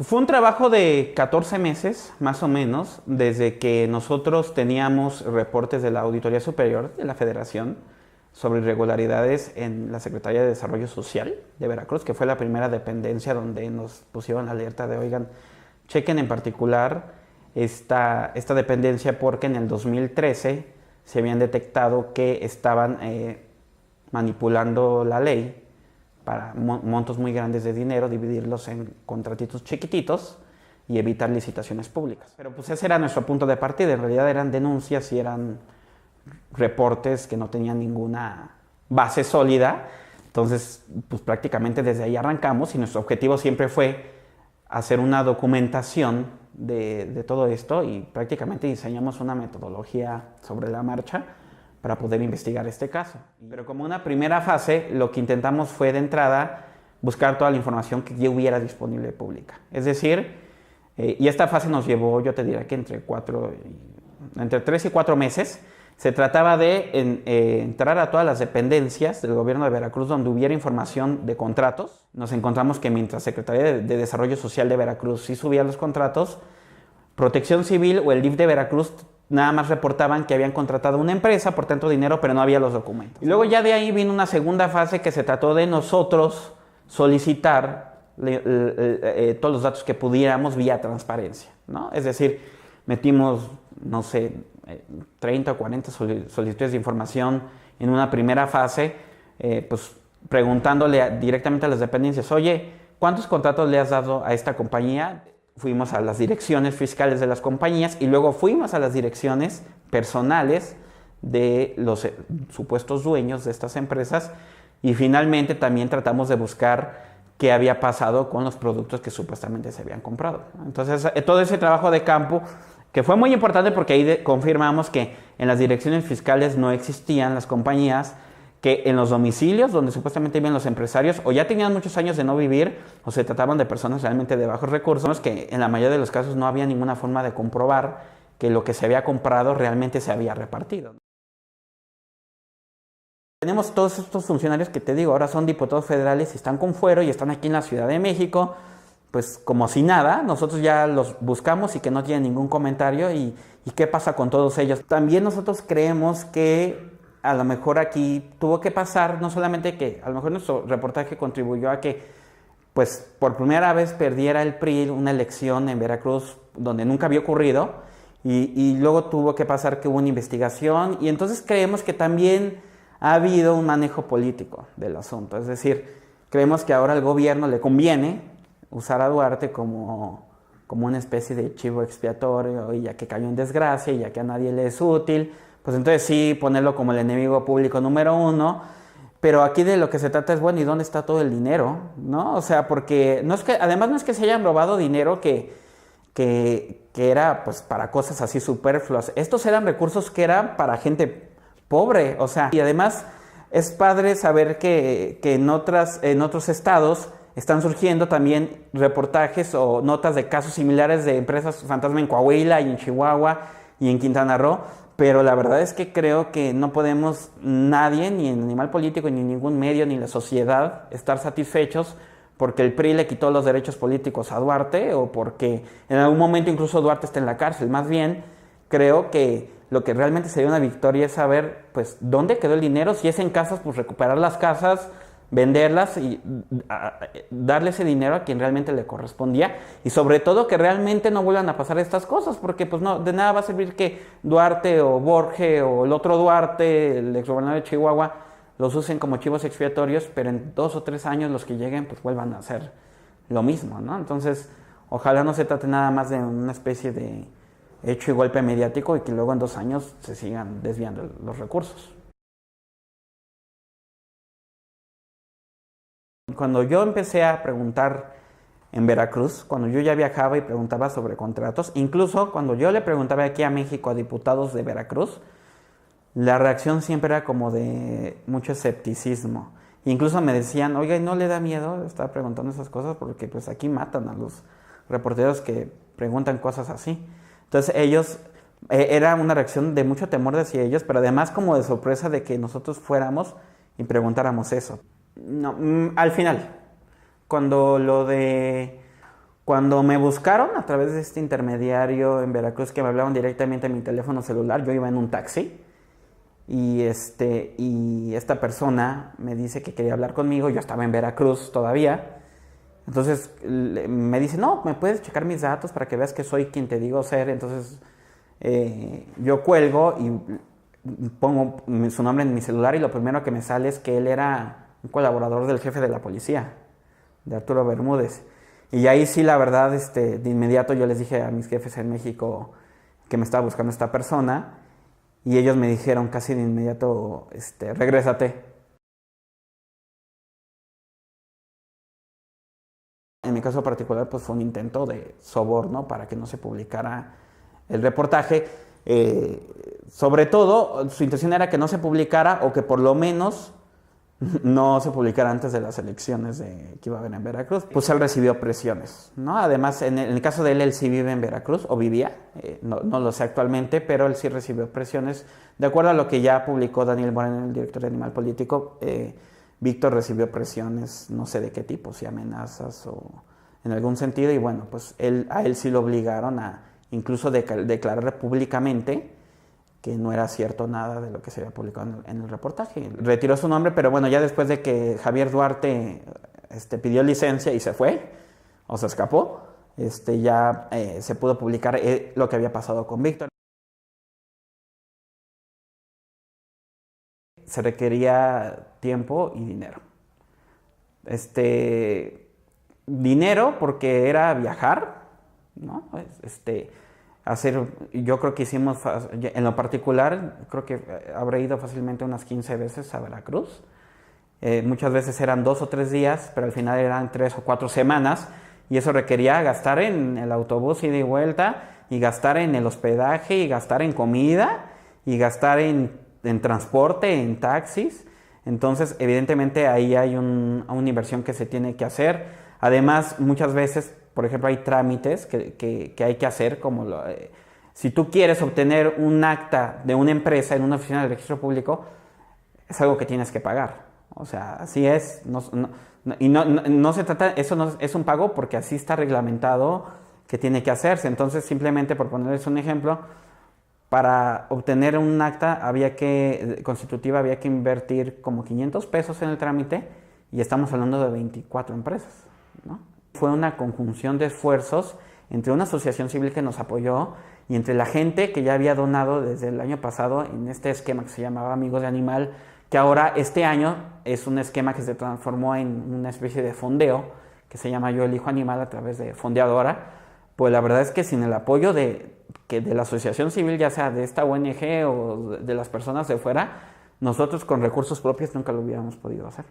Fue un trabajo de 14 meses, más o menos, desde que nosotros teníamos reportes de la Auditoría Superior de la Federación sobre irregularidades en la Secretaría de Desarrollo Social de Veracruz, que fue la primera dependencia donde nos pusieron la alerta de, oigan, chequen en particular esta dependencia porque en el 2013 se habían detectado que estaban manipulando la ley para montos muy grandes de dinero, dividirlos en contratitos chiquititos y evitar licitaciones públicas. Pero pues ese era nuestro punto de partida, en realidad eran denuncias y eran reportes que no tenían ninguna base sólida, entonces pues prácticamente desde ahí arrancamos y nuestro objetivo siempre fue hacer una documentación de todo esto y prácticamente diseñamos una metodología sobre la marcha para poder investigar este caso. Pero como una primera fase, lo que intentamos fue de entrada buscar toda la información que ya hubiera disponible pública. Es decir, y esta fase nos llevó, yo te diría que entre 3 y 4 meses. Se trataba de entrar a todas las dependencias del gobierno de Veracruz donde hubiera información de contratos. Nos encontramos que mientras Secretaría de Desarrollo Social de Veracruz sí subía los contratos, Protección Civil o el DIF de Veracruz nada más reportaban que habían contratado una empresa por tanto dinero, pero no había los documentos. Y luego ya de ahí vino una segunda fase que se trató de nosotros solicitar todos los datos que pudiéramos vía transparencia, ¿no? Es decir, metimos, no sé, 30 o 40 solicitudes de información en una primera fase, pues preguntándole directamente a las dependencias, oye, ¿cuántos contratos le has dado a esta compañía? Fuimos a las direcciones fiscales de las compañías y luego fuimos a las direcciones personales de los supuestos dueños de estas empresas y finalmente también tratamos de buscar qué había pasado con los productos que supuestamente se habían comprado. Entonces, todo ese trabajo de campo, que fue muy importante porque ahí confirmamos que en las direcciones fiscales no existían las compañías, que en los domicilios donde supuestamente vivían los empresarios o ya tenían muchos años de no vivir o se trataban de personas realmente de bajos recursos, que en la mayoría de los casos no había ninguna forma de comprobar que lo que se había comprado realmente se había repartido. Tenemos todos estos funcionarios que te digo, ahora son diputados federales y están con fuero y están aquí en la Ciudad de México, pues como si nada, nosotros ya los buscamos y que no tienen ningún comentario y ¿qué pasa con todos ellos? También nosotros creemos que a lo mejor aquí tuvo que pasar, no solamente que a lo mejor nuestro reportaje contribuyó a que pues por primera vez perdiera el PRI una elección en Veracruz donde nunca había ocurrido y luego tuvo que pasar que hubo una investigación y entonces creemos que también ha habido un manejo político del asunto, es decir, creemos que ahora al gobierno le conviene usar a Duarte como una especie de chivo expiatorio y ya que cayó en desgracia y ya que a nadie le es útil, pues entonces sí, ponerlo como el enemigo público número 1, pero aquí de lo que se trata es, bueno, ¿y dónde está todo el dinero? ¿No? O sea, porque además no es que se hayan robado dinero que era pues para cosas así superfluas, estos eran recursos que eran para gente pobre, o sea, y además es padre saber que en otros estados están surgiendo también reportajes o notas de casos similares de empresas fantasma en Coahuila y en Chihuahua y en Quintana Roo, pero la verdad es que creo que no podemos nadie, ni el animal político, ni ningún medio, ni la sociedad, estar satisfechos porque el PRI le quitó los derechos políticos a Duarte o porque en algún momento incluso Duarte está en la cárcel. Más bien, creo que lo que realmente sería una victoria es saber, pues, dónde quedó el dinero, si es en casas, pues recuperar las casas, venderlas y darle ese dinero a quien realmente le correspondía y sobre todo que realmente no vuelvan a pasar estas cosas porque pues no, de nada va a servir que Duarte o Borge o el otro Duarte, el exgobernador de Chihuahua, los usen como chivos expiatorios, pero en 2 o 3 años los que lleguen pues vuelvan a hacer lo mismo, ¿no? Entonces ojalá no se trate nada más de una especie de hecho y golpe mediático y que luego en 2 años se sigan desviando los recursos. Cuando yo empecé a preguntar en Veracruz, cuando yo ya viajaba y preguntaba sobre contratos, incluso cuando yo le preguntaba aquí a México a diputados de Veracruz, la reacción siempre era como de mucho escepticismo. Incluso me decían, oiga, ¿y no le da miedo estar preguntando esas cosas? Porque pues aquí matan a los reporteros que preguntan cosas así. Entonces ellos, era una reacción de mucho temor hacia ellos, pero además como de sorpresa de que nosotros fuéramos y preguntáramos eso. No, al final, cuando Cuando me buscaron a través de este intermediario en Veracruz, que me hablaron directamente a mi teléfono celular, yo iba en un taxi y esta persona me dice que quería hablar conmigo, yo estaba en Veracruz todavía, entonces me dice, no, ¿me puedes checar mis datos para que veas que soy quien te digo ser? Entonces yo cuelgo y pongo su nombre en mi celular y lo primero que me sale es que él era un colaborador del jefe de la policía, de Arturo Bermúdez. Y ahí sí, la verdad, de inmediato yo les dije a mis jefes en México que me estaba buscando esta persona y ellos me dijeron casi de inmediato, regrésate. En mi caso particular, pues fue un intento de soborno para que no se publicara el reportaje. Sobre todo, su intención era que no se publicara o que por lo menos no se publicara antes de las elecciones que iba a haber en Veracruz. Pues él recibió presiones, ¿no? Además, en el caso de él sí vive en Veracruz, o vivía, no lo sé actualmente, pero él sí recibió presiones. De acuerdo a lo que ya publicó Daniel Moreno, el director de Animal Político, Víctor recibió presiones, no sé de qué tipo, si amenazas o en algún sentido, y bueno, pues a él sí lo obligaron a incluso declarar públicamente que no era cierto nada de lo que se había publicado en el reportaje. Retiró su nombre, pero bueno, ya después de que Javier Duarte pidió licencia y se fue, o se escapó, ya se pudo publicar lo que había pasado con Víctor. Se requería tiempo y dinero. Dinero porque era viajar, ¿no? Yo creo que hicimos, en lo particular, creo que habré ido fácilmente unas 15 veces a Veracruz. Muchas veces eran 2 o 3 días, pero al final eran 3 o 4 semanas, y eso requería gastar en el autobús ida y vuelta, y gastar en el hospedaje, y gastar en comida, y gastar en transporte, en taxis. Entonces, evidentemente, ahí hay una inversión que se tiene que hacer. Además, muchas veces, por ejemplo, hay trámites que hay que hacer, como si tú quieres obtener un acta de una empresa en una oficina del registro público, es algo que tienes que pagar. O sea, así es. No se trata, eso no es un pago porque así está reglamentado que tiene que hacerse. Entonces, simplemente por ponerles un ejemplo, para obtener un acta constitutiva había que invertir como 500 pesos en el trámite y estamos hablando de 24 empresas, ¿no? Fue una conjunción de esfuerzos entre una asociación civil que nos apoyó y entre la gente que ya había donado desde el año pasado en este esquema que se llamaba Amigos de Animal, que ahora este año es un esquema que se transformó en una especie de fondeo que se llama Yo Elijo Animal a través de Fondeadora. Pues la verdad es que sin el apoyo de la asociación civil, ya sea de esta ONG o de las personas de fuera, nosotros con recursos propios nunca lo hubiéramos podido hacer.